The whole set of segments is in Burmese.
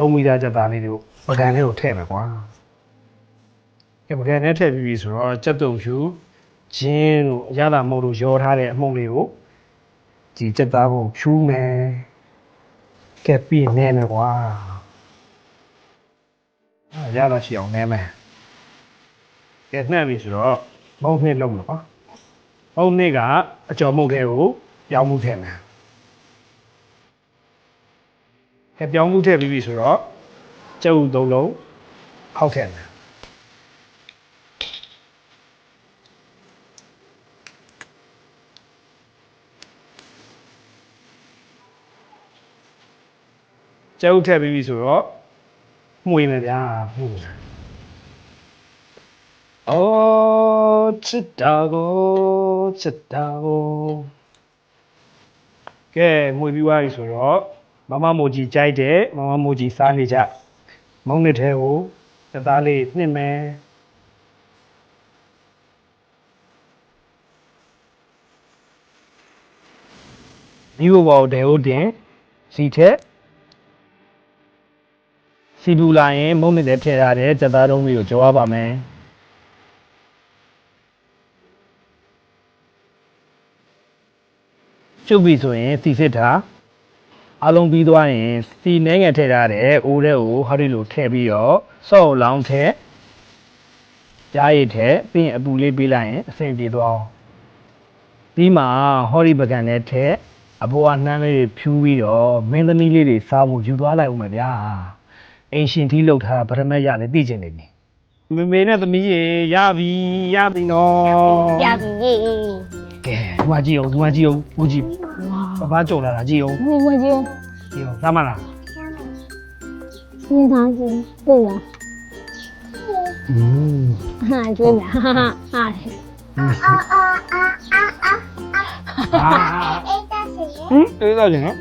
ထုံးမိသားချက်သားလေးတွေကိုပကံလေးကိုထည့်မယ်ကွာကဲပကံနဲ့ထည့်ပြီးပြီဆိုတော့ကြက်တုံဖြူဂျင်းတို့အရသာမုတ်တို့ရောထားတဲ့အမှုန့်လေးကိုဒီကြက်သားကိုဖြူးမယ်ကဲပြီးနေမယ်ကွာရတော့ရှိအောင်နဲမယ်ကဲနှက်ပြီဆိုတော့မုံနှစ်လုံးမယ်ကွာမုံနှစ်ကအကျော်မုံတွေကိုပြောင်းမှုထည့်မယ်ကဲပြောင်းမှုထည့်ပြီးပြီဆိုတော့ကျုပ်သုံးလုံးခောက်ထည့်မယ်ကျုပ်ထည့်ပြီးပြီဆိုတော့မှုဝင်မယ်ဗျာမှုအော်ချစ်တာကိုကဲမှုပြီးသွားပြီဆိုတော့မမမိုကြီးကြိုက်တယ်မမမိုကြီးစားနေကြမုံနှစ်ထဲကိုစသားလေးနှစ်မယ်ဒီဘဘောတဲဟုတ်တင်စီထက်စီပူလာရင်မုံနှစ်ထဲထည့်ထားတဲ့စသားတုံးလေးကိုကြောပါမယ်ကျုပ်ပြီဆိုရင်စီစစ်တာအလုံးပြီးသွားရင်စီနှဲငယ်ထည့်ထားတဲ့အိုးထဲကိုဟောဒီလိုထည့်ပြီးတော့စော့လောင်းထည့်ကြားရည်ထည့်ပြီးရင်အပူလေးပေးလိုက်ရင်အဆင်ပြေသွားအောင်ပြီးမှဟောဒီပကံနဲ့ထည့်အပေါ်ကနှမ်းလေးတွေဖြူးပြီးတော့မင်းသမီးလေးတွေစားဖို့ယူသွားလိုက်ဦးမယ်ဗျာအင်ရှင်ထီးလောက်ထားဗရမက်ရလည်းသိကျင်နေပြီမမေနဲ့သမီးရေရပြီနော်ရပြီ ကဲဒီမှာကြည့်အောင်ဦးကြည့်ဘာကြုံလာတာကြည့်အောင် ဝကြည့် ကြည့်အောင်သားမလား စဉ်းစားကြည့်တွေ့လားဟာကျွေးလားဟာအေးတော့ကျင်နော်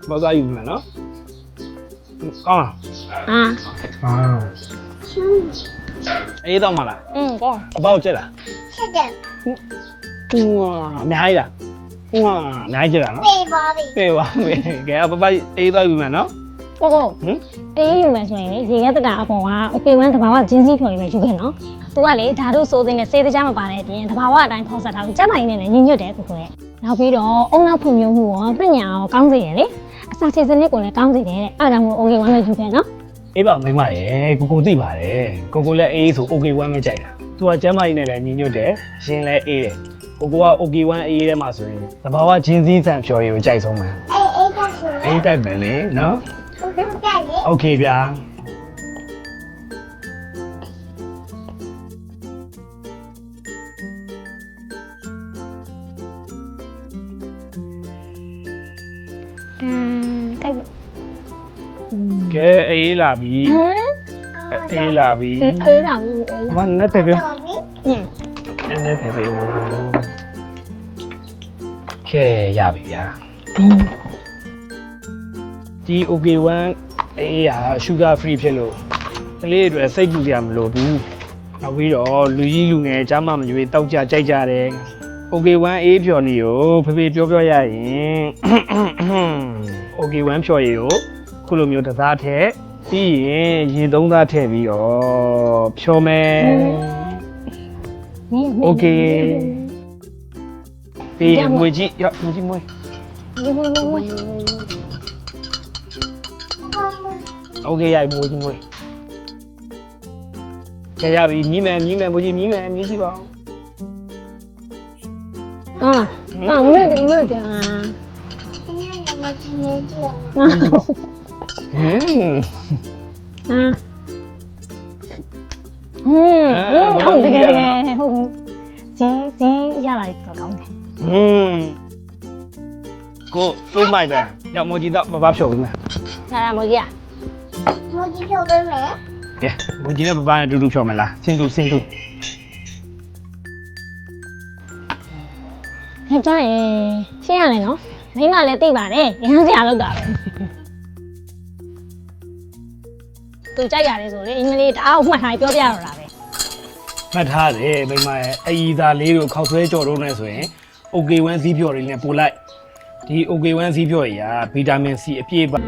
ဘာသာယူမယ်နော်ကောင်းလားအေးတော့မလားအပေါက်ကျက်လားချက်တယ်အများကြီးလားအများကြီးကျက်လားနော်ပေးပါမယ်ကဲပပအေးတော့ယူမယ်နော်ဟုတ်တေးယူမယ်ဆိုရင်ရေခဲတတာအပေါ်ကအပေဝမ်းတဘာဝဂျင်းစည်းဖြော်လေးပဲယူခဲ့နော်သူကလေဓာတ်တို့စိုးစင်းနဲ့စေးတကြားမပါတဲ့အပြင်တဘာဝအတိုင်းဖော်ဆက်ထားလို့ကျက်နိုင်နေနဲ့ညညွတ်တယ်ကိုရဲ့နောက်ပြီးတော့အုံနောက်ဖွံ့ဖြိုးမှုရောပညာရောကောင်းစေတယ်လေအစာချေစနစ်ကိုလည်းကောင်းစေတယ်တဲ့အားကြောင့်မို့ OK ဝမ်းပဲယူခဲ့နော်အေးပါမိမရဲ့ကိုသိပါတယ်ကိုလည်းအေးဆို OK ဝမ်းပဲကြိုက်တာသူကကျမ်းမာရေးနဲ့လည်းညညွတ်တယ်ရှင်လည်းအေးတယ်ကိုက OK ဝမ်းအေးထဲမှာဆိုရင်တဘာဝချင်းစည်းဆန်ဖြော်ရည်ကိုကြိုက်ဆုံးမယ်အေးတိုက်မယ်လေနော်โอเคဗျာကဲအေးလာပြီဘာနဲ့ပဲပြောနဲ့ပဲပြောကဲရပြီဗျာဒီ OK1 အေးဟာ sugar free ဖြစ်လို့ကလေးတွေစိတ်ကြူကြမလို့ဘူးနောက်ပြီးတော့လူကြီးလူငယ်ကြားမှမရွေးတောက်ကြကြိုက်ကြတယ် OK1 အေးဖြော်နေကိုဖေဖေပြောရရင် OK1 ဖြော်ရည်ကိုခုလိုမျိုးတစ်သားထည့်ပြီးရင်ရေသုံးသားထည့်ပြီးတော့ဖြော်မယ် OK ပြီးရင်မွေကြီးမွေကြီးမွေOK ရိုက်မွေကြီးမွေကြရပြီမြည်မယ်မွေကြီးမြည်ကြည့်ပါမွေတယ်ဟင်းဟုတ်တယ်ဟုတ်စီရလာတော့ကောင်းတယ်ကိုစိုးမိုက်တယ်ရောက်မကြီးတော့မဖြုတ်ဘူးလားလာမကြီးဖြုတ်ပေးမယ်ကဲမကြီးနဲ့ပပနဲ့တူတူဖြုတ်မလားဆင်းတူဟဲ့ကြရင်ရှင်းရလေနော်မိမလည်းသိပါတယ်ရဟန်းစရာလောက်တာပဲသူကြိုက်ရတယ်ဆိုလေအင်္ဂလိပ်တအားမှတ်ထားပြောပြရတာပဲမှတ်ထားတယ်မိမရဲ့အီသာလေးတို့ခောက်ဆွဲကြော်တော့နေဆိုရင် OK1 ဇီးဖြော်တွေနဲ့ပို့လိုက်ဒီ OK1 ဇီးဖြော်ကြီးကဗီတာမင် C အပြည့်ပါ